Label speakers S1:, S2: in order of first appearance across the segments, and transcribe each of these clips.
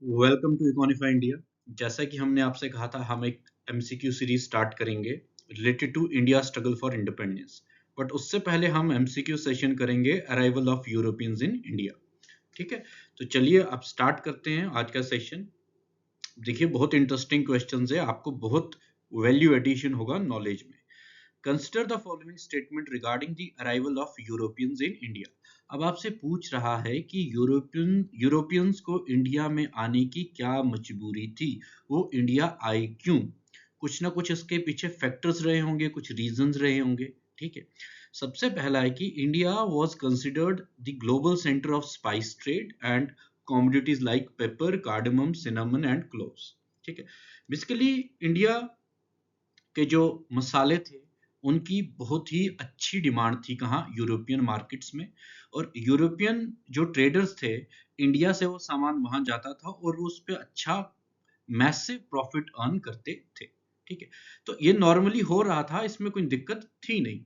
S1: Welcome to इकोनिफाई India. जैसा कि हमने आपसे कहा था, हम एक एमसीक्यू सीरीज स्टार्ट करेंगे related to India struggle for independence. But उससे पहले हम एमसीक्यू सेशन करेंगे arrival of Europeans in India. ठीक है, तो चलिए अब स्टार्ट करते हैं आज का सेशन। देखिए, बहुत इंटरेस्टिंग क्वेश्चंस है, आपको बहुत वैल्यू एडिशन होगा नॉलेज में। Consider the following statement regarding the arrival of Europeans in India. अब आपसे पूछ रहा है कि यूरोपियंस को इंडिया में आने की क्या मजबूरी थी, वो इंडिया आए क्यों। कुछ ना कुछ इसके पीछे फैक्टर्स रहे होंगे, कुछ रीजंस रहे होंगे। ठीक है, सबसे पहला है कि India was considered the global centre of spice trade and commodities like paper, cardamom, cinnamon and cloves. ठीक है, बेसिकली इंडिया के जो मसाले थे उनकी बहुत ही अच्छी डिमांड थी, कहाँ, यूरोपियन मार्केट्स में। और यूरोपियन जो ट्रेडर्स थे, इंडिया से वो सामान वहां जाता था और वो उस पर अच्छा मैसिव प्रॉफिट अर्न करते थे। ठीक है, तो ये नॉर्मली हो रहा था, इसमें कोई दिक्कत थी नहीं।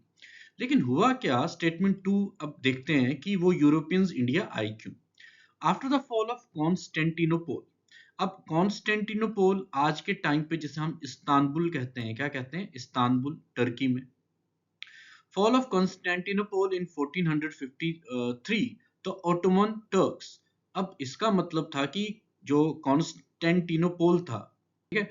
S1: लेकिन हुआ क्या, स्टेटमेंट टू अब देखते हैं कि वो यूरोपियंस इंडिया आए क्यों। After the fall of Constantinople. अब कॉन्स्टेंटिनोपोल आज के टाइम पे जिसे हम इस्तांबुल कहते हैं, क्या कहते हैं, इस्तांबुल, टर्की में। फॉल ऑफ कॉन्स्टेंटिनोपोल इन 1453, तो ऑटोमन टर्क्स। अब इसका मतलब था कि जो कॉन्स्टेंटिनोपोल था, ठीक है,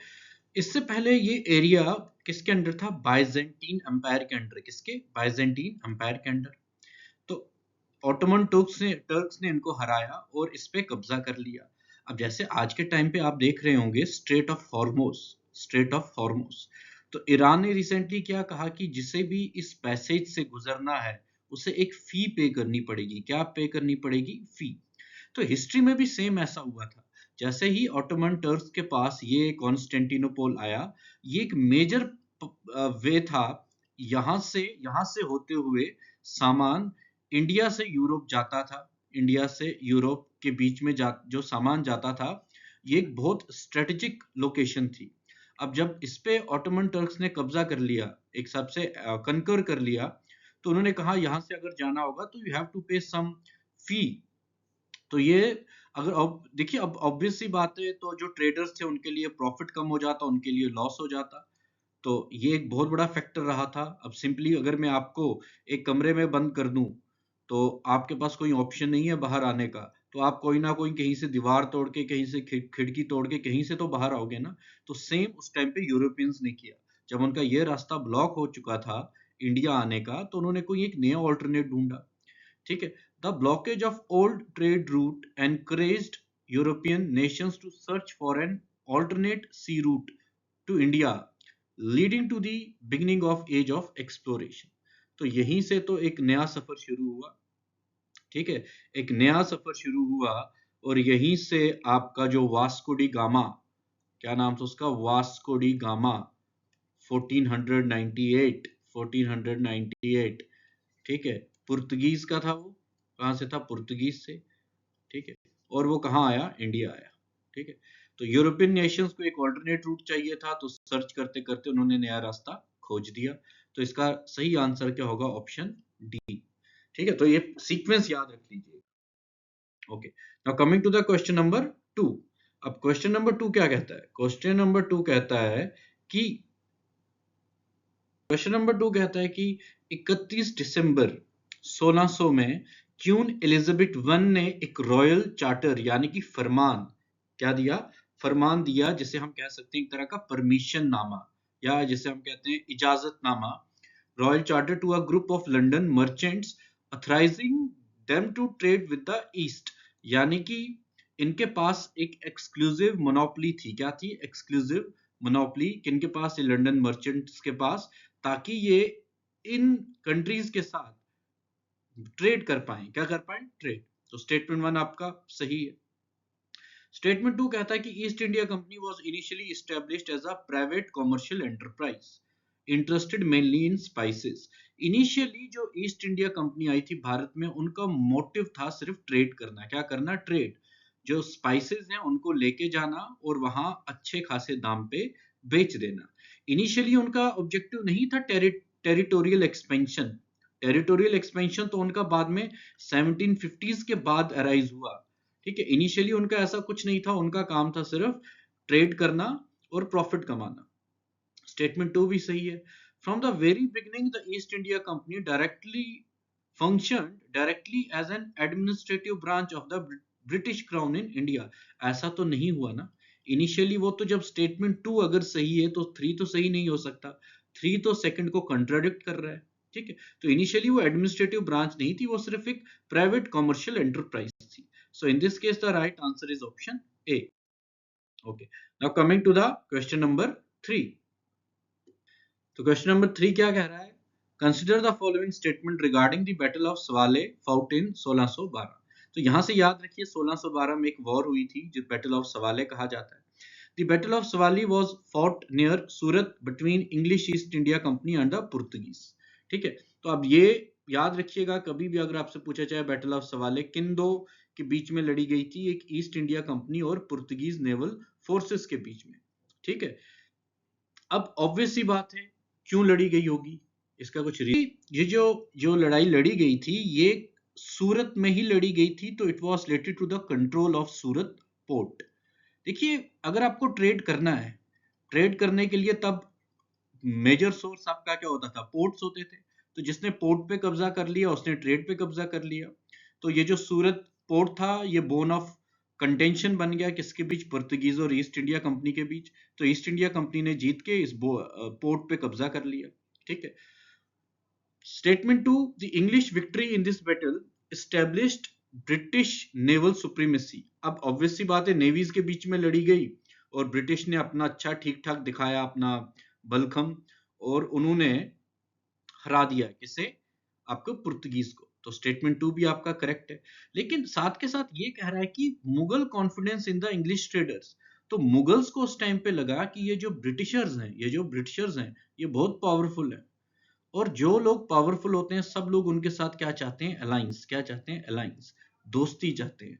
S1: इससे पहले ये एरिया किसके अंडर था, बाइजेंटीन एम्पायर के अंडर। किसके, बाइजेंटीन एम्पायर के अंडर। तो ऑटोमन टर्क्स ने इनको हराया और इस पे कब्जा कर लिया। अब जैसे आज के टाइम पे आप देख रहे होंगे straight of Hormuz, straight of Hormuz. तो ईरान ने रिसेंटली क्या कहा कि जिसे भी इस पैसेज से गुजरना है उसे एक फी पे करनी पड़ेगी। क्या पे करनी पड़ेगी, फी। तो हिस्ट्री में भी सेम ऐसा हुआ था। जैसे ही ऑटोमन टर्क्स के पास ये कॉन्स्टेंटिनोपोल आया, ये एक मेजर वे था। यहाँ से होते हुए सामान इंडिया से यूरोप जाता था। इंडिया से यूरोप के बीच में जो सामान जाता था, ये एक बहुत स्ट्रेटेजिक लोकेशन थी। अब जब इस पे ऑटोमन टर्क्स ने कब्जा कर लिया, एक सबसे कनकर कर लिया, तो उन्होंने कहा यहाँ से अगर जाना होगा तो यू हैव टू पे सम फी। तो ये, अगर अब देखिए, अब ऑब्वियस सी बात है, तो जो ट्रेडर्स थे उनके लिए प्रॉफिट कम हो जाता, उनके लिए लॉस हो जाता। तो ये एक बहुत बड़ा फैक्टर रहा था। अब सिंपली अगर मैं आपको एक कमरे में बंद कर दूं, तो आपके पास कोई ऑप्शन नहीं है बाहर आने का। तो आप कोई ना कोई कहीं से दीवार तोड़ के, कहीं से खिड़की तोड़ के, कहीं से तो बाहर आओगे ना। तो सेम उस टाइम पे यूरोपियंस ने किया। जब उनका ये रास्ता ब्लॉक हो चुका था इंडिया आने का, तो उन्होंने कोई एक नया ऑल्टरनेट ढूंढा। ठीक है, the blockage of old trade route encouraged European nations to search for an alternate sea route to India, leading to the beginning of age of exploration. तो यहीं से तो एक नया सफर शुरू हुआ। ठीक है, एक नया सफर शुरू हुआ। और यहीं से आपका जो वास्को डी गामा, क्या नाम था उसका, वास्को डी गामा, 1498, 1498। ठीक है, पुर्तगीज का था वो। कहाँ से था, पुर्तगीज से। ठीक है, और वो कहाँ आया, इंडिया आया। ठीक है, तो यूरोपियन नेशंस को एक ऑल्टरनेट रूट चाहिए था, तो सर्च करते करते उन्होंने नया रास्ता खोज दिया। तो इसका सही आंसर क्या होगा, ऑप्शन डी। ठीक है, तो ये सीक्वेंस याद रख लीजिए। Okay, now coming to the question number two. अब क्वेश्चन नंबर टू क्या कहता है, क्वेश्चन नंबर टू कहता है कि क्वेश्चन नंबर टू कहता है कि 31 दिसंबर 1600 में क्वीन एलिजाबेथ वन ने एक रॉयल चार्टर यानी कि फरमान, क्या दिया, फरमान दिया, जिसे हम कह सकते हैं एक तरह का परमिशन नामा, या जिसे हम कहते हैं इजाजतनामा, royal charter to a group of London merchants authorising them to trade with the East. यानी कि इनके पास एक एक्सक्लूसिव मोनोपोली थी। क्या थी, एक्सक्लूसिव मोनोपोली, किनके पास, ये लंदन मर्चेंट्स के पास, ताकि ये इन कंट्रीज के साथ ट्रेड कर पाए। क्या कर पाए, ट्रेड। तो स्टेटमेंट वन आपका सही है। स्टेटमेंट टू कहता है कि East India Company was initially established as a private commercial enterprise interested mainly in spices. Initially जो ईस्ट इंडिया कंपनी आई थी भारत में, उनका मोटिव था सिर्फ ट्रेड करना। क्या करना, ट्रेड। जो स्पाइसेस हैं उनको लेके जाना और वहां अच्छे खासे दाम पे बेच देना। इनिशियली उनका ऑब्जेक्टिव नहीं था टेरिटोरियल एक्सपेंशन। टेरिटोरियल एक्सपेंशन तो उनका बाद में 1750s के बाद अराइज हुआ, ठीक है, इनिशियली उनका ऐसा कुछ नहीं था, उनका काम था सिर्फ ट्रेड करना और प्रॉफिट कमाना। स्टेटमेंट 2 भी सही है। From the very beginning the East India Company directly as an administrative branch of the British crown in India. ऐसा तो नहीं हुआ ना इनिशियली, वो तो जब स्टेटमेंट 2 अगर सही है तो 3 तो सही नहीं हो सकता, 3 तो सेकंड को कंट्राडिक्ट कर रहा है। ठीक है, तो इनिशियली वो एडमिनिस्ट्रेटिव ब्रांच नहीं थी, वो सिर्फ एक प्राइवेट कॉमर्शियल एंटरप्राइज थी। So in this case the right answer is option A. Okay, now coming to the question number 3। तो क्वेश्चन नंबर 3 क्या कह रहा है? Consider the following statement regarding the battle of Swally fought in 1612। तो यहां से याद रखिए 1612 में एक वॉर हुई थी जो बैटल ऑफ सवाले कहा जाता है। The battle of Swally was fought near Surat between English East India Company and the Portuguese. ठीक है, तो अब ये याद रखिएगा, कभी भी अगर आपसे पूछा जाए बैटल ऑफ सवाले किन दो के बीच में लड़ी गई थी, एक ईस्ट इंडिया कंपनी और पुर्तगीज नेवल फोर्सेस के बीच में। ठीक है, अब ऑब्वियस सी बात है क्यों लड़ी गई होगी, इसका कुछ ये जो जो लड़ाई लड़ी गई थी ये सूरत में ही लड़ी गई थी, तो it was related to the control of Surat port. देखिए, अगर आपको ट्रेड करना है, ट्रेड करने के लिए तब मेजर सोर्स आपका क्या होता था? पोर्ट्स होते थे। तो जिसने पोर्ट पे कब्जा कर लिया उसने ट्रेड पे कब्जा कर लिया। तो ये जो सूरत पोर्ट था ये बोन ऑफ कंटेंशन बन गया किसके बीच? पुर्तगीज और ईस्ट इंडिया कंपनी के बीच। तो ईस्ट इंडिया कंपनी ने जीत के इस पोर्ट पे कब्जा कर लिया। ठीक है, statement 2, the English victory in this battle established British naval supremacy. अब ऑब्वियस सी बात है नेवीज के बीच में लड़ी गई और ब्रिटिश ने अपना अच्छा ठीक ठाक दिखाया अपना बलखम, और उन्होंने हरा दिया किसे? आपको पुर्तगीज को। तो स्टेटमेंट 2 भी आपका करेक्ट है। लेकिन साथ के साथ ये कह रहा है कि Mughal confidence in the English traders. तो मुगल्स को उस टाइम पे लगा कि ये जो ब्रिटिशर्स हैं ये बहुत पावरफुल है, और जो लोग पावरफुल होते हैं सब लोग उनके साथ क्या चाहते हैं? अलायंस। क्या चाहते हैं? अलायंस, दोस्ती चाहते हैं।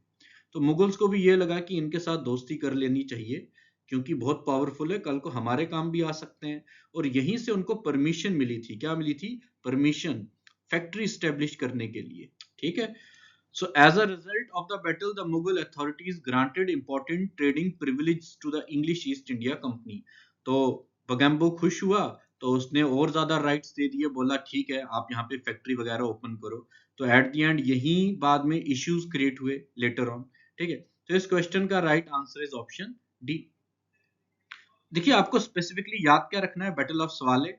S1: तो मुगल्स को भी ये लगा कि इनके साथ दोस्ती कर लेनी चाहिए क्योंकि बहुत पावरफुल है, कल को हमारे काम भी आ सकते हैं। और यहीं से उनको परमिशन मिली थी। क्या मिली थी? परमिशन फैक्ट्री स्टेब्लिश करने के लिए। ठीक है, so as a result of the battle the Mughal authorities granted important trading privilege to the English East India Company। तो बगैम्बो खुश हुआ तो उसने और ज्यादा राइट्स दे दिए, बोला ठीक है आप यहाँ पे फैक्ट्री वगैरह ओपन करो। तो एट द एंड यही बाद में इश्यूज क्रिएट हुए लेटर ऑन। ठीक है, तो इस क्वेश्चन का right answer is option D. देखिए, आपको स्पेसिफिकली याद क्या रखना है? बैटल ऑफ सवाले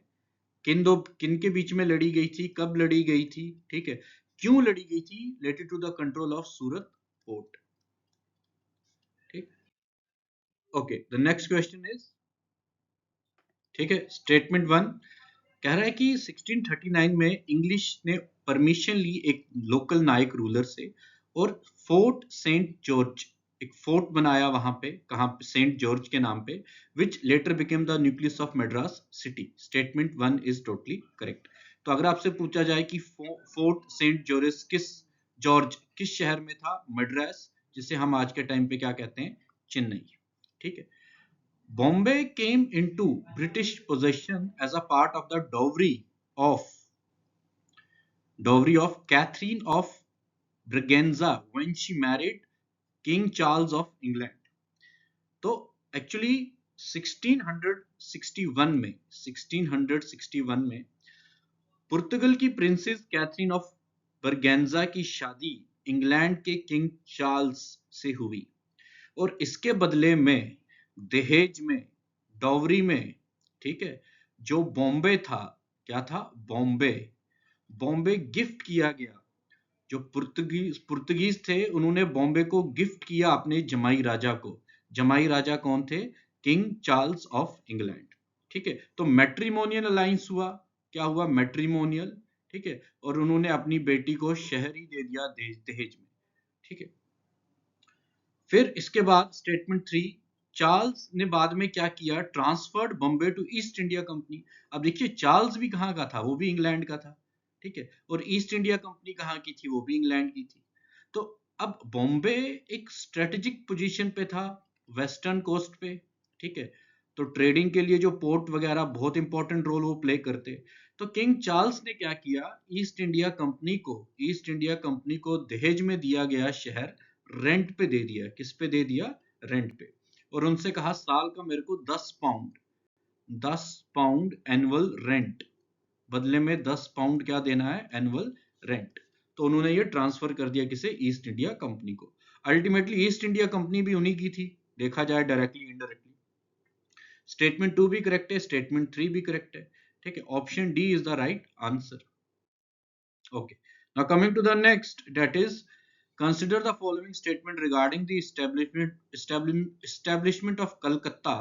S1: किन के बीच में लड़ी गई थी, कब लड़ी गई थी, ठीक है, क्यों लड़ी गई थी? Related to the control of Surat port. ठीक, okay, the next question is, ठीक है, स्टेटमेंट 1 कह रहा है कि 1639 में इंग्लिश ने परमिशन ली एक लोकल नायक रूलर से, और फोर्ट सेंट जॉर्ज, एक फोर्ट बनाया वहां पे, कहां पे? सेंट जॉर्ज के नाम पे, which later became the nucleus of Madras city. Statement 1 is totally correct. तो अगर आपसे पूछा जाए कि फोर्ट सेंट जॉर्ज किस शहर में था? मद्रास, जिसे हम आज के टाइम पे क्या कहते हैं? चेन्नई। ठीक है, Bombay came into British possession as a part of the dowry of Catherine of Braganza when she married King Charles of England। तो एक्चुअली 1661 में पुर्तगाल की प्रिंसेस कैथरीन ऑफ बरगेंजा की शादी इंग्लैंड के किंग चार्ल्स से हुई, और इसके बदले में दहेज में, डॉवरी में, ठीक है, जो बॉम्बे था, क्या था? बॉम्बे गिफ्ट किया गया। जो पुर्तगीज थे उन्होंने बॉम्बे को गिफ्ट किया अपने जमाई राजा को। जमाई राजा कौन थे? King Charles of England. ठीक है, तो मैट्रिमोनियल अलायंस हुआ। क्या हुआ? मैट्रिमोनियल। ठीक है, और उन्होंने अपनी बेटी को शहर ही दे दिया दहेज में। ठीक है, फिर इसके बाद स्टेटमेंट 3, चार्ल्स ने बाद में क्या किया? Transferred Bombay to East India Company. अब देखिए, चार्ल्स भी कहाँ का था? वो भी इंग्लैंड का था। ठीक है, और ईस्ट इंडिया कंपनी कहाँ की थी? वो भी इंग्लैंड की थी। तो अब बॉम्बे एक स्ट्रेटेजिक पोजीशन पे था, वेस्टर्न कोस्ट पे। ठीक है, तो ट्रेडिंग के लिए जो पोर्ट वगैरह बहुत इंपॉर्टेंट रोल वो प्ले करते। तो किंग चार्ल्स ने क्या किया? ईस्ट इंडिया कंपनी को दहेज में दिया गया शहर रेंट पे दे दिया। किस पे दे दिया? रेंट पे। और उनसे कहा साल का मेरे को 10 पाउंड एनुअल रेंट, बदले में 10 पाउंड क्या देना है? Annual rent. तो उन्होंने ये ट्रांसफर कर दिया किसे? ईस्ट इंडिया कंपनी को। अल्टीमेटली ईस्ट इंडिया कंपनी भी उन्हीं की थी, देखा जाए डायरेक्टली इनडायरेक्टली। स्टेटमेंट 2 भी करेक्ट है, स्टेटमेंट 3 भी करेक्ट है। ठीक है, option D is the right answer. Okay. Now coming to the next, that is, consider the following statement regarding the establishment of Calcutta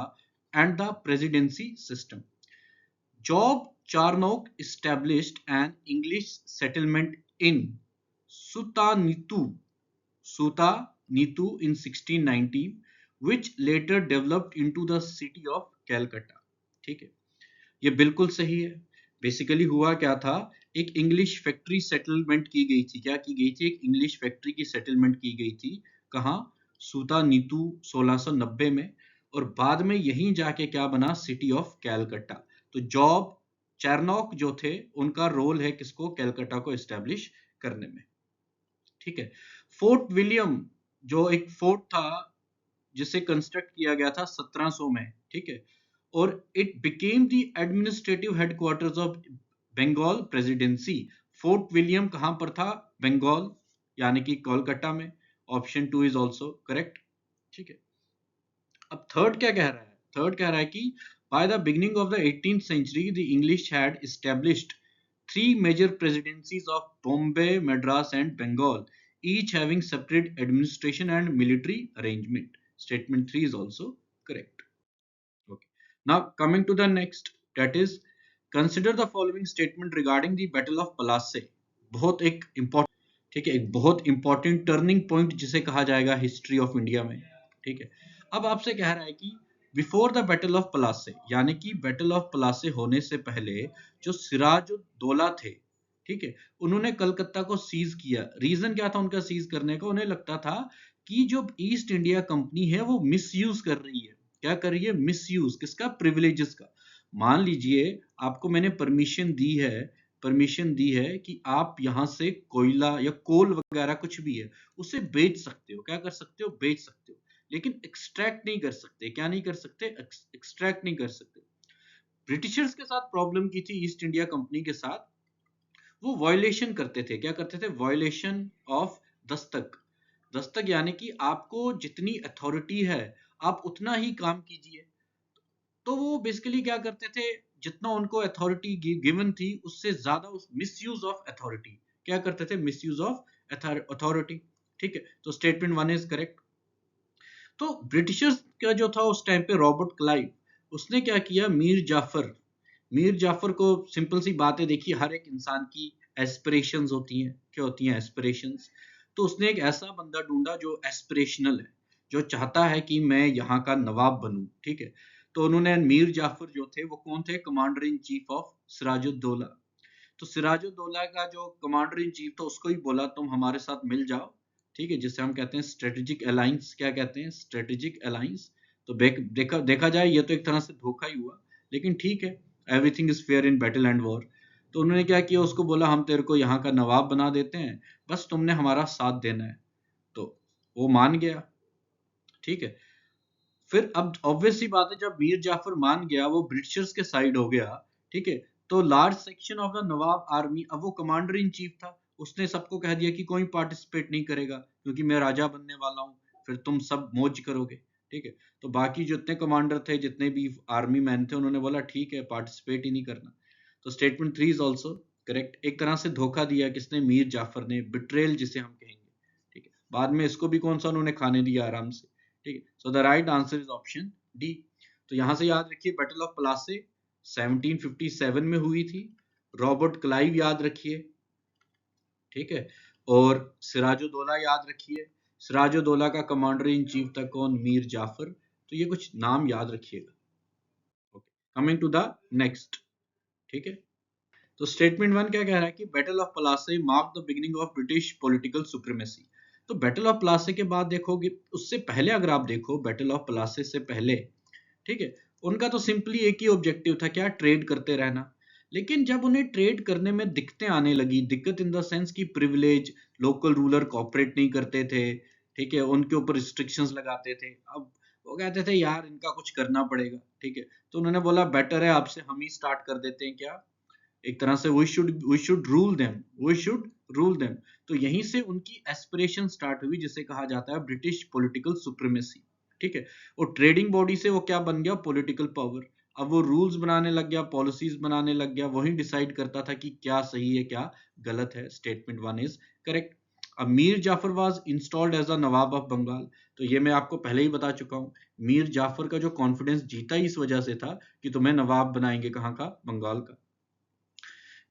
S1: and the presidency system. Job Charnock established an English settlement in Sutanitu in 1619, which later developed into the city of Calcutta. ठीक है, ये बिल्कुल सही है। Basically हुआ क्या था, एक इंग्लिश फैक्ट्री सेटलमेंट की गई थी। क्या की गई थी? एक इंग्लिश फैक्ट्री की सेटलमेंट की गई थी। कहाँ? सूता नीतू 1690 में। और बाद में यहीं जाके क्या बना? City of Calcutta. तो जॉब चैरनॉक जो थे, उनका रोल है किसको? कैलकटा को एस्टेब्लिश करने में। ठीक है। फोर्ट विलियम जो एक फोर्ट था जिसे कंस्ट्रक्ट किया गया था 1700 में। ठीक है, और it became the administrative headquarters of Bengal presidency. Fort William कहां पर था? बंगाल, यानी कि कोलकाता में। Option 2 is also correct. ठीक है, अब थर्ड क्या कह रहा है? थर्ड कह रहा है कि by the beginning of the 18th century the English had established 3 major presidencies of Bombay, Madras and Bengal, each having separate administration and military arrangement. Statement 3 is also correct. Okay. Now coming to the next, that is, consider the following statement regarding the Battle of Plassey. बहुत एक important, ठीक है, एक बहुत important turning point जिसे कहा जाएगा history of India में। ठीक है, अब आपसे कह रहा है कि बिफोर द बैटल ऑफ प्लासे, यानी कि बैटल ऑफ प्लासे होने से पहले जो सिराजुद्दौला थे, ठीक है, उन्होंने कलकत्ता को सीज किया। रीजन क्या था उनका सीज करने का? उन्हें लगता था कि जो ईस्ट इंडिया कंपनी है वो मिसयूज कर रही है। क्या कर रही है? मिसयूज किसका? प्रिविलेजेस का। मान लीजिए आपको मैंने परमिशन दी है कि आप यहां से कोयला या कोल वगैरह कुछ भी है उसे बेच सकते हो। क्या कर सकते हो? बेच सकते हो, लेकिन एक्सट्रैक्ट नहीं कर सकते। क्या नहीं कर सकते? एक्सट्रैक्ट नहीं कर सकते। ब्रिटिशर्स के साथ प्रॉब्लम की थी ईस्ट इंडिया कंपनी के साथ, वो वायलेशन करते थे। क्या करते थे? Violation of Dastak. दस्तक यानी कि आपको जितनी अथॉरिटी है आप उतना ही काम कीजिए। तो वो बेसिकली क्या करते थे, जितना उनको अथॉरिटी गिवन थी उससे ज्यादा उस मिसयूज ऑफ अथॉरिटी। क्या करते थे? Misuse of authority. ठीक है, तो स्टेटमेंट 1 इज करेक्ट। तो ब्रिटिशर्स का जो था उस टाइम पे रॉबर्ट क्लाइव, उसने क्या किया? मीर जाफर को, सिंपल सी बात है, देखिए हर एक इंसान की एस्पिरेशंस होती हैं। क्या होती हैं? एस्पिरेशंस। तो उसने एक ऐसा बंदा ढूंढा जो एस्पिरेशनल है, जो चाहता है कि मैं यहाँ का नवाब बनूं। ठीक है, तो उन्होंने मीर जाफर जो थे वो कौन थे? Commander in chief of Sirajuddaulah. तो सिराजुद्दौला का जो कमांडर इन चीफ था उसको ही बोला तुम हमारे साथ मिल जाओ। ठीक है, जिसे हम कहते हैं स्ट्रेटेजिक अलायंस। क्या कहते हैं? Strategic alliance. तो देखा जाए ये तो एक तरह से धोखा ही हुआ, लेकिन ठीक है, everything is fair in battle and war. तो उन्होंने क्या किया? उसको बोला हम तेरे को यहाँ का नवाब बना देते हैं, बस तुमने हमारा साथ देना है। तो वो मान गया। ठीक है, फिर अब ऑब्वियस सी बात है, जब मीर जाफर मान गया, वो ब्रिटिशर्स के साइड हो गया। ठीक है, तो large section of the Nawab army, अब वो कमांडर इन चीफ था, उसने सबको कह दिया कि कोई पार्टिसिपेट नहीं करेगा क्योंकि मैं राजा बनने वाला हूँ, फिर तुम सब मौज करोगे। ठीक है, तो बाकी जितने कमांडर थे, जितने भी आर्मी मैन थे, उन्होंने बोला ठीक है, पार्टिसिपेट ही नहीं करना। तो स्टेटमेंट 3 इज ऑल्सो करेक्ट। एक तरह से धोखा दिया किसने? मीर जाफर ने, बिट्रेल जिसे हम कहेंगे। ठीक है, बाद में इसको भी कौन सा उन्होंने खाने दिया आराम से। ठीक है, सो the right answer is option D. तो यहां से याद रखिए बैटल ऑफ प्लासे 1757 में हुई थी। रॉबर्ट क्लाइव याद रखिए। ठीक है, और सिराजुद्दौला याद रखिए। सिराजुद्दौला का कमांडर इन चीफ था कौन? मीर जाफर। तो ये कुछ नाम याद रखिएगा। Okay, coming to the next. ठीक है, तो स्टेटमेंट 1 क्या कह रहा है कि battle of Plassey mark the beginning of British political supremacy. तो बैटल ऑफ प्लासे के बाद देखोगे, उससे पहले अगर आप देखो बैटल ऑफ प्लासे से पहले, ठीक है, उनका तो सिंपली एक ही ऑब्जेक्टिव था, क्या? ट्रेड करते रहना। लेकिन जब उन्हें ट्रेड करने में दिक्कतें आने लगी, दिक्कत इन द सेंस की प्रिविलेज, लोकल रूलर कोऑपरेट नहीं करते थे, ठीक है, उनके ऊपर रिस्ट्रिक्शंस लगाते थे। अब वो कहते थे यार इनका कुछ करना पड़ेगा, ठीक है, तो उन्होंने बोला बेटर है आपसे हम ही स्टार्ट कर देते हैं, क्या एक तरह से वी शुड रूल देम। तो यहीं से उनकी एस्पिरेशन स्टार्ट हुई, जिसे कहा जाता है ब्रिटिश पॉलिटिकल सुप्रीमेसी, ठीक है। वो ट्रेडिंग बॉडी से वो क्या बन गया, पॉलिटिकल पावर। अब वो रूल्स बनाने लग गया, पॉलिसीज बनाने लग गया, वही डिसाइड करता था कि क्या सही है क्या गलत है। Statement one is correct. अब Mir Jafar was installed as a nawab of Bengal. तो ये मैं आपको पहले ही बता चुका हूँ, मीर जाफर का जो कॉन्फिडेंस जीता ही इस वजह से था कि तुम्हें नवाब बनाएंगे, कहाँ का, बंगाल का।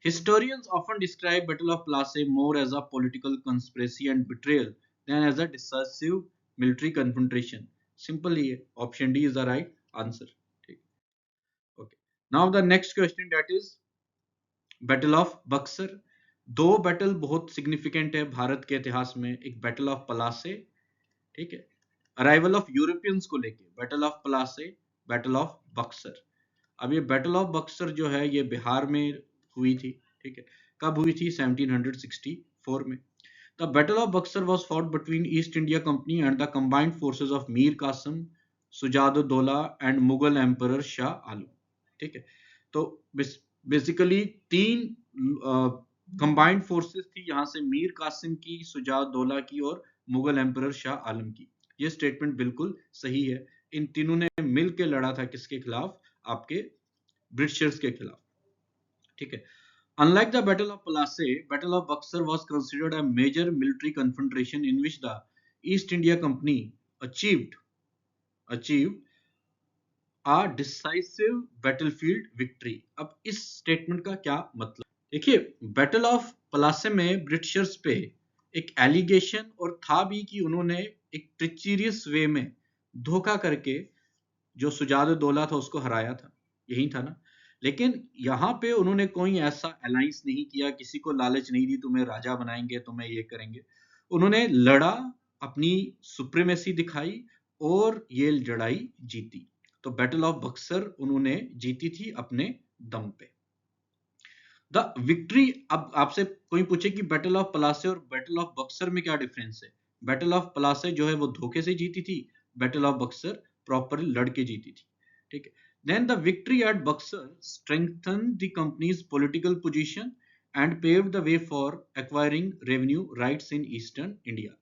S1: Historians often describe Battle of Plassey more as a political conspiracy and betrayal than as a decisive military confrontation. Simple ही है, option D is the right answer. ठीक, okay. Now the next question, that is battle of Buxar. दो battle बहुत significant है भारत के इतिहास में, एक battle of Plassey, ठीक है, अराइवल ऑफ यूरोपियंस को लेके, battle of Plassey, battle of Buxar. अब ये बैटल ऑफ बक्सर जो है ये बिहार में हुई थी, ठीक है। कब हुई थी, 1764 में। The battle of Buxar was fought between East India Company and the combined forces of Mir Qasim, Shuja-ud-Daula and Mughal emperor Shah Alam, ठीक है। तो बेसिकली तीन कंबाइंड फोर्सेस थी यहाँ से, मीर कासिम की, सुजादुद्दौला की और मुगल एम्परर शाह आलम की। ये स्टेटमेंट बिल्कुल सही है। इन तीनों ने मिल के लड़ा था किसके खिलाफ, आपके ब्रिटिशर्स के खिलाफ, ठीक है। Unlike the Battle of Plassey, Battle of Buxar was considered a major military confrontation in which the East India Company achieved a decisive battlefield victory. अब इस स्टेटमेंट का क्या मतलब, देखिए बैटल ऑफ पलासे में ब्रिटिशर्स पे एक एलिगेशन और था भी कि उन्होंने एक ट्रिचरियस वे में धोखा करके जो सुजादुद्दौला था उसको हराया था, यही था ना। लेकिन यहाँ पे उन्होंने कोई ऐसा अलायंस नहीं किया, किसी को लालच नहीं दी तुम्हें राजा बनाएंगे, तुम्हें ये करेंगे। उन्होंने लड़ा, अपनी सुप्रीमेसी दिखाई और ये लड़ाई जीती। तो बैटल ऑफ बक्सर उन्होंने जीती थी अपने दम पे। द विक्ट्री, अब आपसे कोई पूछे कि बैटल ऑफ पलासे और बैटल ऑफ बक्सर में क्या डिफरेंस है, बैटल ऑफ पलासे जो है वो धोखे से जीती थी, बैटल ऑफ बक्सर प्रॉपरली लड़के जीती थी, ठीक है। Then the victory at Buxar strengthen the company's political position and paved the way for acquiring revenue rights in eastern India,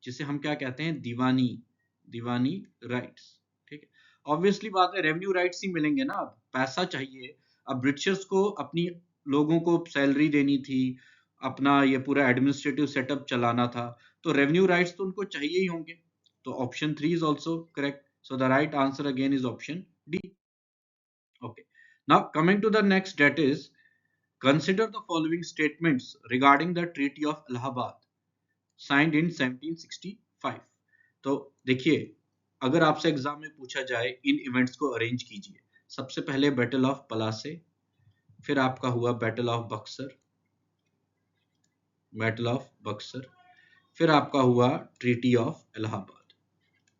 S1: जिसे हम क्या कहते हैं, दीवानी, दीवानी राइट्स, ठीक है। ऑब्वियसली बात है, रेवेन्यू राइट्स ही मिलेंगे ना, अब पैसा चाहिए। अब ब्रिटिशर्स को अपनी लोगों को सैलरी देनी थी, अपना ये पूरा एडमिनिस्ट्रेटिव सेटअप चलाना था, तो रेवेन्यू राइट्स तो उनको चाहिए ही होंगे। तो option 3 is also correct, so the right answer again is option D. Okay, now coming to the next, that is consider the following statements regarding the treaty of Allahabad signed in 1765। तो देखिए, अगर आपसे एग्जाम में पूछा जाए इन events को arrange कीजिए, सबसे पहले बैटल ऑफ पलासे, फिर आपका हुआ battle of Buxar, battle of Buxar, फिर आपका हुआ ट्रीटी ऑफ इलाहाबाद।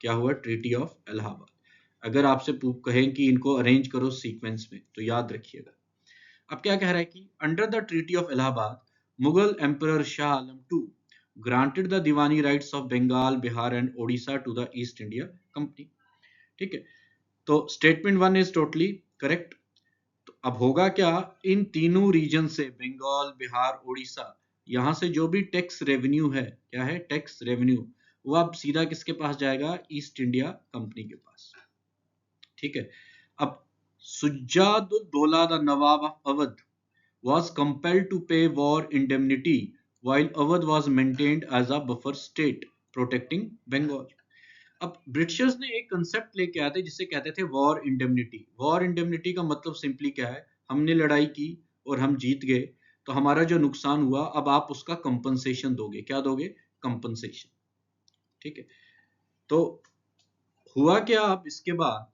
S1: क्या हुआ, ट्रीटी ऑफ इलाहाबाद। अगर आपसे कहें कि इनको अरेंज करो सीक्वेंस में, तो याद रखिएगा। अब क्या कह रहा है कि under the treaty of Allahabad Mughal emperor Shah Alam two granted the diwani rights of Bengal, Bihar and Odisha to the East India Company, ठीक है। तो statement one is totally correct. तो अब होगा क्या, इन तीनों रीजन से, बंगाल, बिहार, उड़ीसा, यहां से जो भी टैक्स रेवेन्यू है, क्या है, टैक्स रेवेन्यू, वो अब सीधा किसके पास जाएगा, ईस्ट इंडिया कंपनी के पास, ठीक है। अब Shuja-ud-Daula the nawab of Awadh was compelled to pay war indemnity while Awadh was maintained as a buffer state protecting Bengal. अब ब्रिटिशर्स ने एक कंसेप्ट लेके आए थे जिसे कहते थे वॉर इंडेमनिटी। वॉर इंडेमनिटी का मतलब सिंपली क्या है, हमने लड़ाई की और हम जीत गए, तो हमारा जो नुकसान हुआ अब आप उसका कंपनसेशन दोगे, क्या दोगे, कंपनसेशन, ठीक है। तो हुआ क्या, अब इसके बाद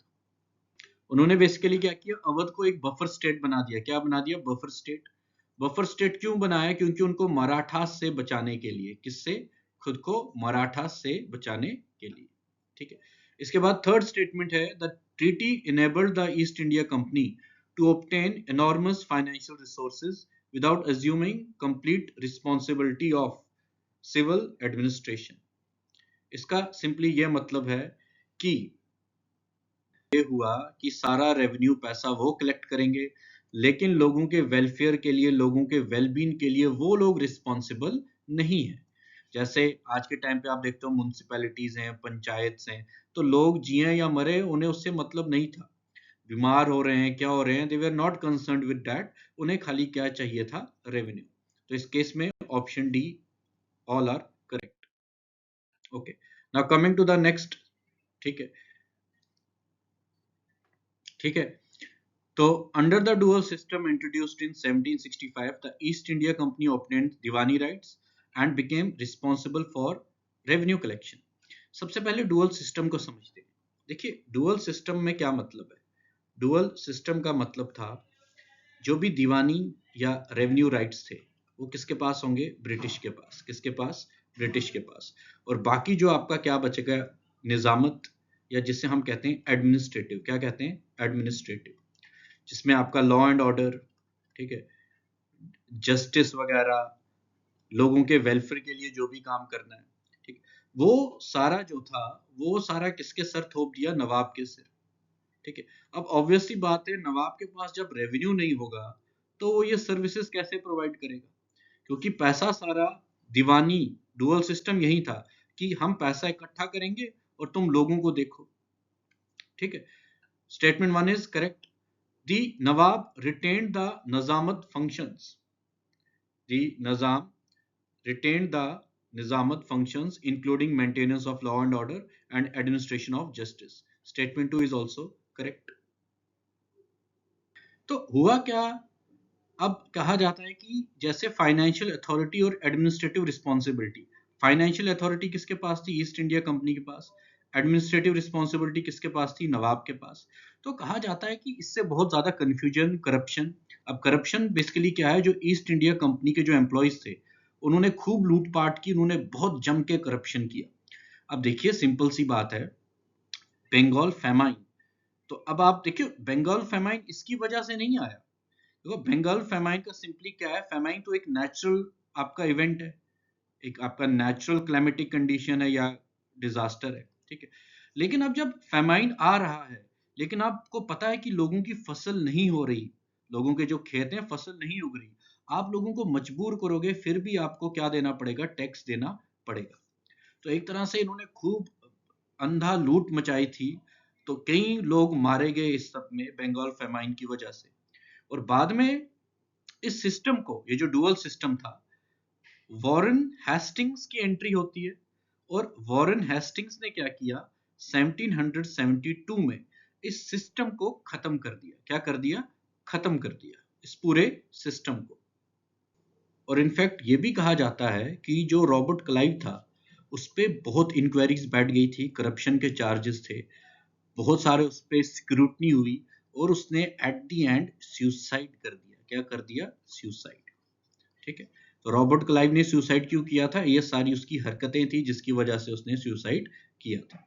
S1: उन्होंने बेसिकली क्या किया, अवध को एक बफर स्टेट बना दिया। क्या बना दिया, बफर स्टेट। बफर स्टेट क्यों बनाया, क्योंकि उनको मराठा से बचाने के लिए, किससे, खुद को मराठा से बचाने के लिए, ठीक है। इसके बाद थर्ड स्टेटमेंट है, the treaty enabled the East India Company to obtain enormous financial resources without assuming complete responsibility of civil administration. इसका सिंपली ये मतलब है कि ये हुआ कि सारा रेवेन्यू पैसा वो कलेक्ट करेंगे, लेकिन लोगों के वेलफेयर के लिए, लोगों के वेलबींग के लिए वो लोग रिस्पॉन्सिबल नहीं है। जैसे आज के टाइम पे आप देखते हो म्युनिसिपैलिटीज हैं, पंचायत हैं, तो लोग जिए या मरे उन्हें उससे मतलब नहीं था। बीमार हो रहे हैं, क्या हो रहे हैं, they were not concerned with that. उन्हें खाली क्या चाहिए था, रेवेन्यू। तो इस केस में option D, all are correct. Okay, now coming to the next. ठीक है, ठीक है। तो under the dual system introduced in 1765, the East India Company obtained Diwani rights and became responsible for revenue collection. सबसे पहले dual system को समझते हैं। देखिए डुअल सिस्टम में क्या मतलब है। डुअल सिस्टम का मतलब था जो भी दीवानी या रेवेन्यू राइट्स थे वो किसके पास होंगे, ब्रिटिश के पास। किसके पास, ब्रिटिश के पास। और बाकी जो आपका क्या बचेगा, निजामत, या जिसे हम कहते हैं एडमिनिस्ट्रेटिव। क्या कहते हैं, एडमिनिस्ट्रेटिव, जिसमें आपका लॉ एंड ऑर्डर, ठीक है, जस्टिस वगैरह, लोगों के वेलफेयर के लिए जो भी काम करना है, ठीक, वो सारा जो था वो सारा किसके सर थोप दिया, नवाब के सिर। ठीक है। अब ऑब्वियसली बात है, नवाब के पास जब रेवेन्यू नहीं होगा तो वो ये सर्विसेज कैसे प्रोवाइड करेगा, क्योंकि पैसा सारा दीवानी डुअल सिस्टम यही था कि हम पैसा इकट्ठा करेंगे और तुम लोगों को देखो। ठीक है, statement one is correct. The nawab retained the nizamat functions. The Nizam retained the Nizamat functions including maintenance of law and order and administration of justice. Statement 2 is also correct. तो हुआ क्या, अब कहा जाता है कि जैसे फाइनेंशियल अथॉरिटी और एडमिनिस्ट्रेटिव रिस्पॉन्सिबिलिटी, फाइनेंशियल अथॉरिटी किसके पास थी, ईस्ट इंडिया कंपनी के पास। एडमिनिस्ट्रेटिव रिस्पॉन्सिबिलिटी किसके पास थी, नवाब के पास। तो कहा जाता है कि इससे बहुत ज्यादा कंफ्यूजन, करप्शन। अब करप्शन बेसिकली क्या है, जो ईस्ट इंडिया कंपनी के जो एम्प्लॉयज थे उन्होंने खूब लूटपाट की, उन्होंने बहुत जम के करप्शन किया। अब देखिए सिंपल सी बात है, बंगाल फेमाइन, तो अब आप देखिए बंगाल फेमाइन इसकी वजह से नहीं आया। देखो बंगाल फेमाइन का सिंपली क्या है, फेमाइन तो एक नेचुरल आपका इवेंट है, एक आपका नेचुरल क्लाइमेटिक कंडीशन है या डिजास्टर है। ठीक है, लेकिन अब जब फेमाइन आ रहा है, लेकिन आपको पता है कि लोगों की फसल नहीं हो रही, लोगों के जो खेत हैं फसल नहीं उग रही, आप लोगों को मजबूर करोगे, फिर भी आपको क्या देना पड़ेगा, टैक्स देना पड़ेगा। तो एक तरह से इन्होंने खूब अंधा लूट मचाई थी। तो कई लोग मारे गए इस सब में बंगाल फेमाइन की वजह से। और बाद में इस सिस्टम को, ये जो डुअल सिस्टम था, वॉरेन हेस्टिंग्स की एंट्री होती है। और वॉरेन हेस्टिंग्स ने क्या किया, 1772 में इस सिस्टम को खत्म कर दिया। क्या कर दिया, खत्म कर दिया इस पूरे सिस्टम को। और इनफैक्ट ये भी कहा जाता है कि जो रॉबर्ट क्लाइव था उस पे बहुत इंक्वायरीज बैठ गई थी, करप्शन के चार्जेस थे, बहुत सारे उस पे स्क्रूटनी हुई, और उसने एट द एंड सुसाइड कर दिया। क्या कर दिया, सुसाइड। ठीक है, तो रॉबर्ट क्लाइव ने सुसाइड क्यों किया था, ये सारी उसकी हरकतें थी जिसकी वजह से उसने सुसाइड किया था।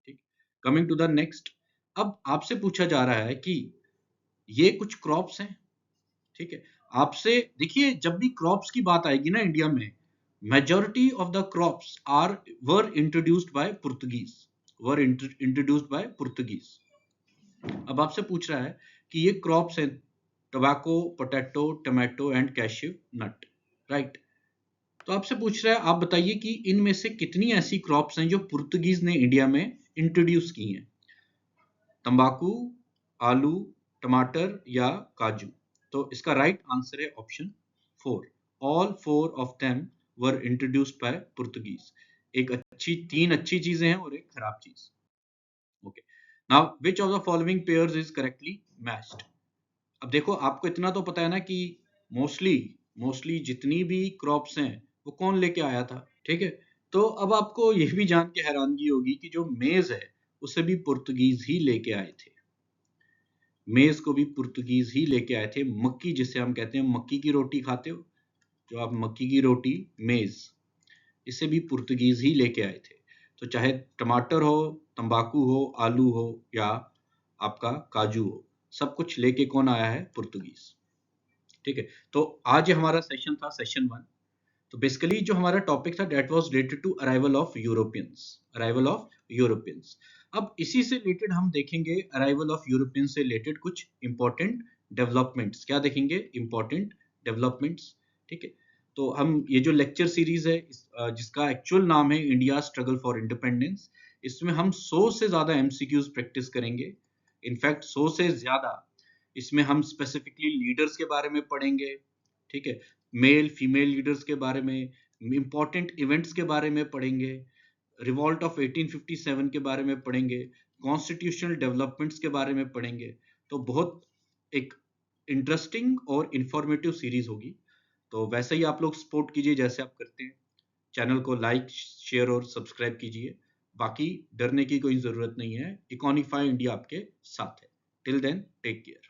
S1: ठीक, कमिंग टू द नेक्स्ट। अब आपसे पूछा जा रहा है कि ये कुछ क्रॉप्स हैं। ठीक है, आपसे देखिए जब भी क्रॉप्स की बात आएगी ना इंडिया में, majority of the crops are were introduced by Portuguese, were introduced by Portuguese. अब आपसे पूछ रहा है कि ये क्रॉप्स हैं, tobacco, potato, tomato and cashew nut, right. तो आपसे पूछ रहा है, आप बताइए कि इनमें से कितनी ऐसी क्रॉप्स हैं जो पुर्तगीज ने इंडिया में इंट्रोड्यूस की हैं, तंबाकू, आलू, टमाटर या काजू। तो इसका राइट आंसर है option 4। All 4 of them were introduced by Portuguese. एक अच्छी, तीन अच्छी चीजें हैं और एक खराब चीज। Okay, now which of the following pairs is correctly matched. अब देखो आपको इतना तो पता है ना कि मोस्टली मोस्टली जितनी भी क्रॉप्स हैं वो कौन लेके आया था। ठीक है, तो अब आपको यह भी जान के हैरानगी होगी कि जो मेज है उसे भी पुर्तगीज ही लेके आए थे। मेज को भी पुर्तगीज ही लेके आए थे। मक्की, जिसे हम कहते हैं मक्की की रोटी खाते हो, जो आप मक्की की रोटी, मेज, इसे भी पुर्तगीज ही लेके आए थे। तो चाहे टमाटर हो, तंबाकू हो, आलू हो या आपका काजू हो, सब कुछ लेके कौन आया है, पुर्तगीज। ठीक है, तो आज हमारा सेशन था सेशन 1। तो बेसिकली जो हमारा टॉपिक था that was related to arrival of Europeans. अब इसी से रिलेटेड हम देखेंगे अराइवल ऑफ यूरोपियंस से रिलेटेड कुछ इंपॉर्टेंट डेवलपमेंट्स। क्या देखेंगे? Important developments. ठीक है, तो हम ये जो लेक्चर सीरीज है जिसका एक्चुअल नाम है इंडिया स्ट्रगल फॉर इंडिपेंडेंस, इसमें हम 100 से ज्यादा एमसीक्यूज प्रैक्टिस करेंगे। इनफैक्ट 100 से ज्यादा। इसमें हम स्पेसिफिकली लीडर्स के बारे में पढ़ेंगे, ठीक है, मेल फीमेल लीडर्स के बारे में, इंपॉर्टेंट इवेंट्स के बारे में पढ़ेंगे, रिवॉल्ट ऑफ 1857 के बारे में पढ़ेंगे, कॉन्स्टिट्यूशनल डेवलपमेंट्स के बारे में पढ़ेंगे। तो बहुत एक इंटरेस्टिंग और इंफॉर्मेटिव सीरीज होगी। तो वैसे ही आप लोग सपोर्ट कीजिए जैसे आप करते हैं। चैनल को लाइक शेयर और सब्सक्राइब कीजिए। बाकी डरने की कोई जरूरत नहीं है, इकोनिफाई इंडिया आपके साथ है। Till then take care.